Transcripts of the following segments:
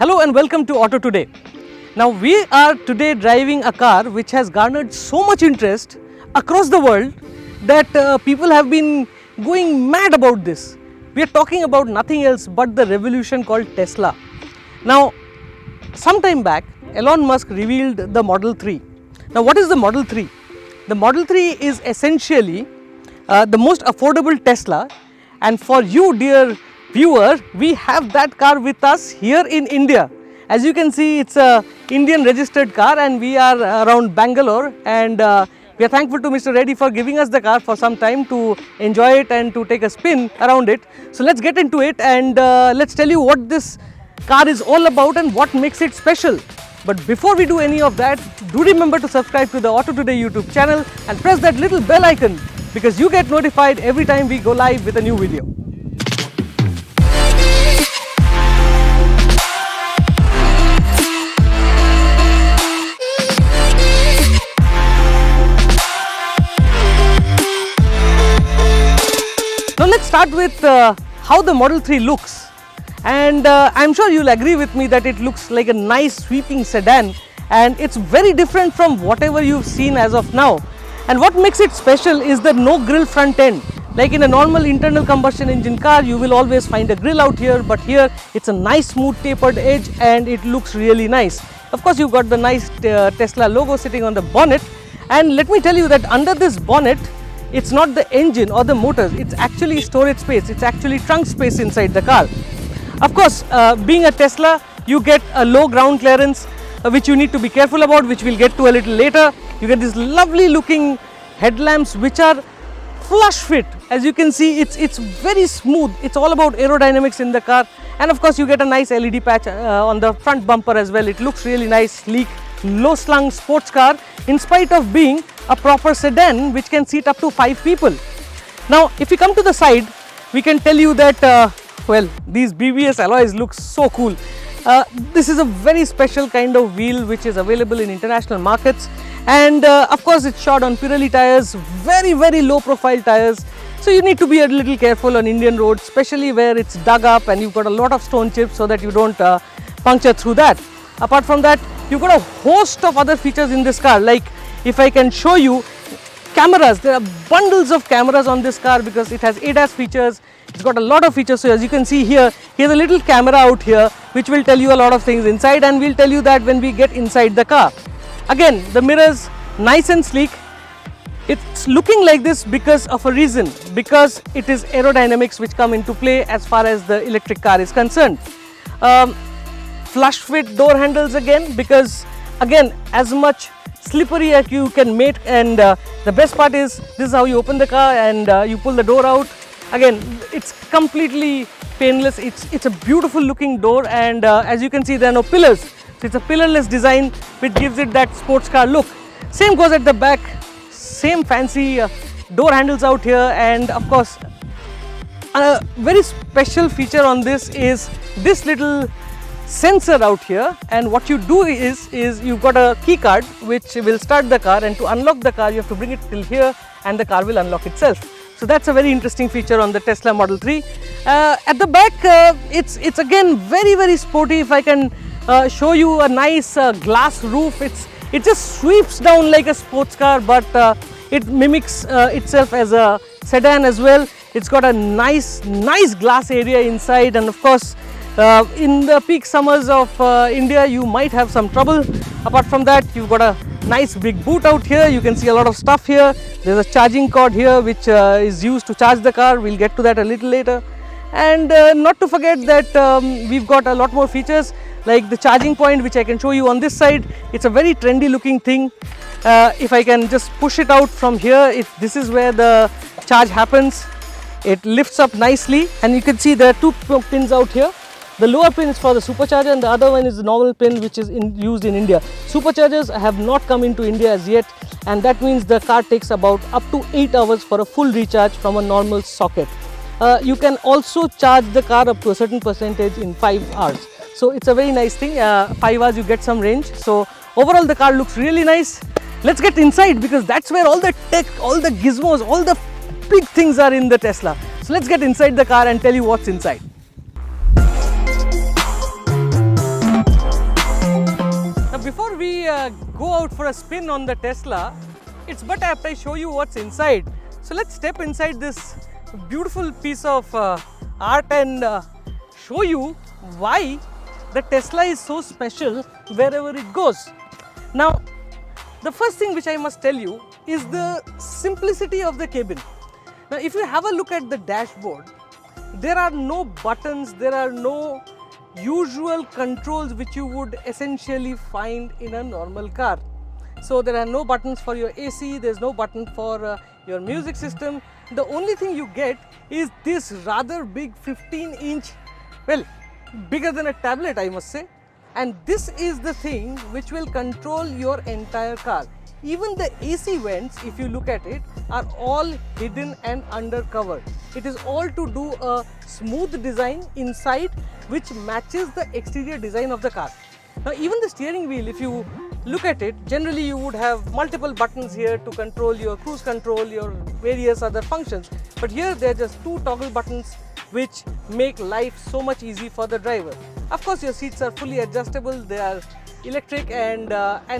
Hello and welcome to Auto Today. Now we are today driving a car which has garnered so much interest across the world that people have been going mad about this. We are talking about nothing else but the revolution called Tesla. Now some time back Elon Musk revealed the Model 3. Now what is the Model 3? The Model 3 is essentially the most affordable Tesla, and for you dear viewer, we have that car with us here in India. As you can see, it's a Indian registered car and we are around Bengaluru, and we are thankful to Mr. Reddy for giving us the car for some time to enjoy it and to take a spin around it. So let's get into it and let's tell you what this car is all about and what makes it special. But before we do any of that, do remember to subscribe to the Auto Today YouTube channel and press that little bell icon because you get notified every time we go live with a new video. Now let's start with how the Model 3 looks, and I'm sure you'll agree with me that it looks like a nice sweeping sedan and it's very different from whatever you've seen as of now. And what makes it special is the no grill front end. Like in a normal internal combustion engine car, you will always find a grill out here, but here it's a nice smooth tapered edge and it looks really nice. Of course, you've got the nice Tesla logo sitting on the bonnet, and let me tell you that under this bonnet, it's not the engine or the motors, it's actually storage space, it's actually trunk space inside the car. Of course, being a Tesla, you get a low ground clearance which you need to be careful about, which we'll get to a little later. You get these lovely looking headlamps which are flush fit. As you can see, it's very smooth. It's all about aerodynamics in the car, and of course you get a nice LED patch on the front bumper as well. It looks really nice, sleek, low slung sports car in spite of being a proper sedan which can seat up to 5 people. Now if we come to the side, we can tell you that well, these BBS alloys look so cool. This is a very special kind of wheel which is available in international markets, and of course it's shod on Pirelli tires, very low profile tires, so you need to be a little careful on Indian roads, especially where it's dug up and you've got a lot of stone chips so that you don't puncture through that. Apart from that, you've got a host of other features in this car. Like if I can show you cameras, there are bundles of cameras on this car because it has ADAS features. It's got a lot of features. So as you can see here, here's a little camera out here which will tell you a lot of things inside, and we'll tell you that when we get inside the car. Again, the mirrors nice and sleek. It's looking like this because of a reason, because it is aerodynamics which come into play as far as the electric car is concerned. Flush fit door handles again, because again, as much slippery as you can make, and the best part is this is how you open the car and you pull the door out. Again, it's completely painless. It's a beautiful looking door, and as you can see, there are no pillars, so it's a pillarless design which gives it that sports car look. Same goes at the back, same fancy door handles out here, and of course a very special feature on this is this little sensor out here. And what you do is you've got a key card which will start the car, and to unlock the car you have to bring it till here and the car will unlock itself. So that's a very interesting feature on the Tesla Model 3. At the back, it's again very sporty. If I can show you a nice glass roof, it just sweeps down like a sports car, but it mimics itself as a sedan as well. It's got a nice glass area inside, and of course in the peak summers of India you might have some trouble. Apart from that, you've got a nice big boot out here. You can see a lot of stuff here. There's a charging cord here which is used to charge the car. We'll get to that a little later. And not to forget that we've got a lot more features like the charging point, which I can show you on this side. It's a very trendy looking thing. If I can just push it out from here, this is where the charge happens. It lifts up nicely, and you can see there are 2 pins out here. The lower pin is for the supercharger and the other one is the normal pin which is used in India. Superchargers have not come into India as yet, and that means the car takes about up to 8 hours for a full recharge from a normal socket. You can also charge the car up to a certain percentage in 5 hours. So it's a very nice thing. 5 hours you get some range. So overall the car looks really nice. Let's get inside because that's where all the tech, all the gizmos, all the big things are in the Tesla. So let's get inside the car and tell you what's inside. before we go out for a spin on the Tesla, it's but apt I show you what's inside. So let's step inside this beautiful piece of art and show you why the Tesla is so special wherever it goes. Now, the first thing which I must tell you is the simplicity of the cabin. Now, if you have a look at the dashboard, there are no buttons, there are no usual controls which you would essentially find in a normal car. So there are no buttons for your AC, there's no button for your music system. The only thing you get is this rather big 15-inch, well, bigger than a tablet I must say. And this is the thing which will control your entire car. Even the AC vents, if you look at it, are all hidden and undercover. It is all to do a smooth design inside which matches the exterior design of the car. Now even the steering wheel, if you look at it, generally you would have multiple buttons here to control your cruise control, your various other functions. But here there are just two toggle buttons which make life so much easy for the driver. Of course your seats are fully adjustable, they are electric and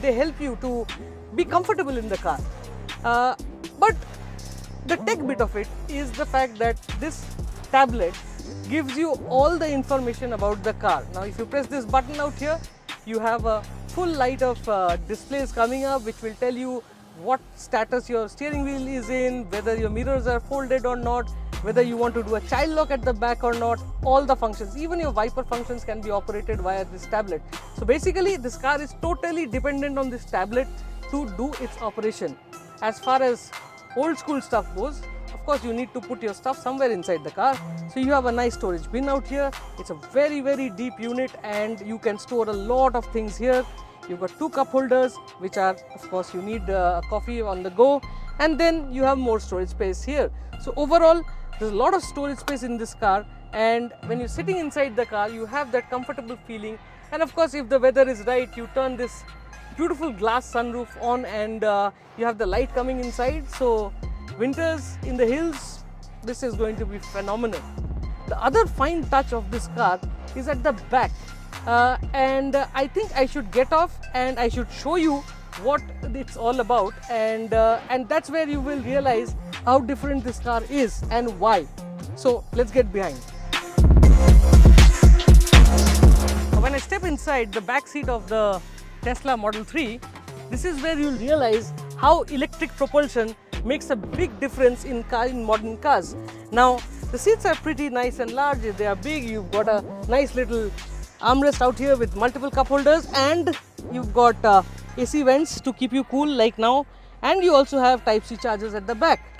they help you to be comfortable in the car. But the tech bit of it is the fact that this tablet gives you all the information about the car. Now if you press this button out here, you have a full light of displays coming up which will tell you what status your steering wheel is in, whether your mirrors are folded or not, whether you want to do a child lock at the back or not, all the functions, even your wiper functions can be operated via this tablet. So basically this car is totally dependent on this tablet to do its operation. As far as old school stuff goes, of course you need to put your stuff somewhere inside the car. So you have a nice storage bin out here. It's a very deep unit and you can store a lot of things here. You've got two cup holders which are, of course you need coffee on the go, and then you have more storage space here. So overall there's a lot of storage space in this car, and when you're sitting inside the car you have that comfortable feeling. And of course if the weather is right, you turn this beautiful glass sunroof on and you have the light coming inside. So winters in the hills, this is going to be phenomenal. The other fine touch of this car is at the back, and I think I should get off and I should show you what it's all about, and that's where you will realize how different this car is and why. So let's get behind. When I step inside the back seat of the Tesla Model 3, this is where you'll realize how electric propulsion makes a big difference in modern cars. Now the seats are pretty nice and large, they are big, you've got a nice little armrest out here with multiple cup holders, and you've got AC vents to keep you cool like now, and you also have Type-C chargers at the back.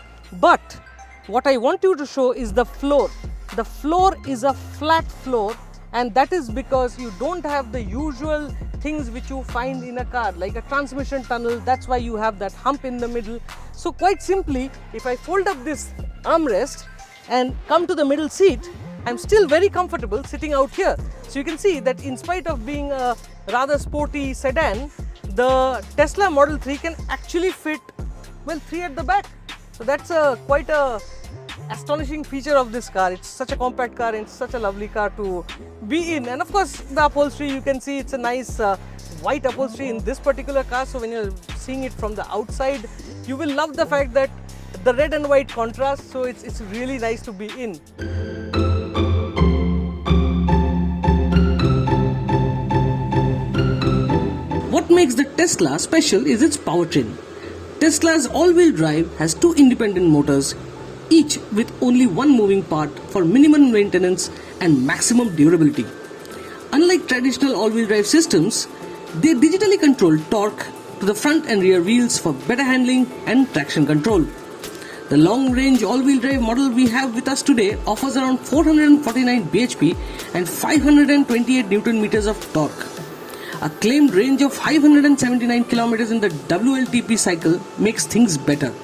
But what I want you to show is the floor. The floor is a flat floor, and that is because you don't have the usual things which you find in a car like a transmission tunnel. That's why you have that hump in the middle. So quite simply, if I fold up this armrest and come to the middle seat, I'm still very comfortable sitting out here. So you can see that in spite of being a rather sporty sedan, the Tesla Model 3 can actually fit, well, 3 at the back. So that's quite a astonishing feature of this car. It's such a compact car and it's such a lovely car to be in. And of course the upholstery, you can see it's a nice white upholstery in this particular car. So when you're seeing it from the outside, you will love the fact that the red and white contrast. So it's really nice to be in. What makes the Tesla special is its powertrain. Tesla's all-wheel drive has two independent motors, each with only one moving part for minimum maintenance and maximum durability. Unlike traditional all-wheel drive systems, they digitally control torque to the front and rear wheels for better handling and traction control. The long-range all-wheel drive model we have with us today offers around 449 bhp and 528 Newton meters of torque. A claimed range of 579 kilometers in the WLTP cycle makes things better.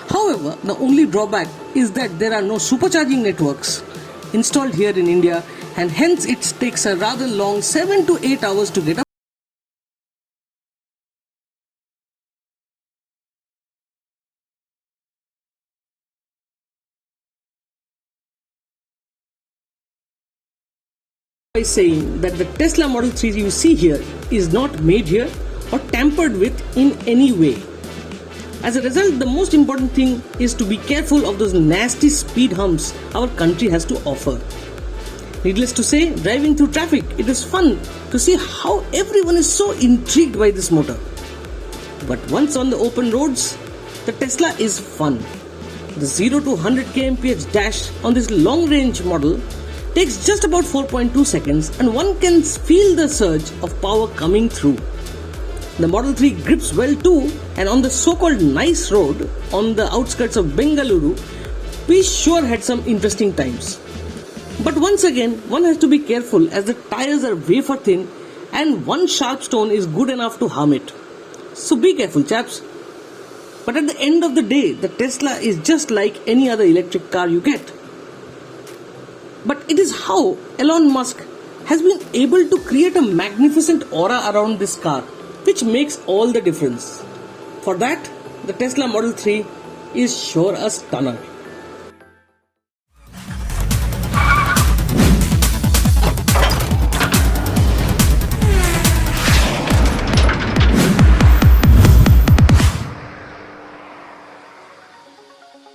However, the only drawback is that there are no supercharging networks installed here in India, and hence it takes a rather long 7 to 8 hours to get a by saying that the Tesla Model 3 you see here is not made here or tampered with in any way. As a result, the most important thing is to be careful of those nasty speed humps our country has to offer. Needless to say, driving through traffic, it is fun to see how everyone is so intrigued by this motor. But once on the open roads, the Tesla is fun. The 0 to 100 kmph dash on this long range model takes just about 4.2 seconds, and one can feel the surge of power coming through. The Model 3 grips well too, and on the so-called nice road on the outskirts of Bengaluru, we sure had some interesting times. But once again, one has to be careful as the tires are wafer thin and one sharp stone is good enough to harm it. So be careful, chaps. But at the end of the day, the Tesla is just like any other electric car you get. But it is how Elon Musk has been able to create a magnificent aura around this car, which makes all the difference. For that, the Tesla Model 3 is sure a stunner.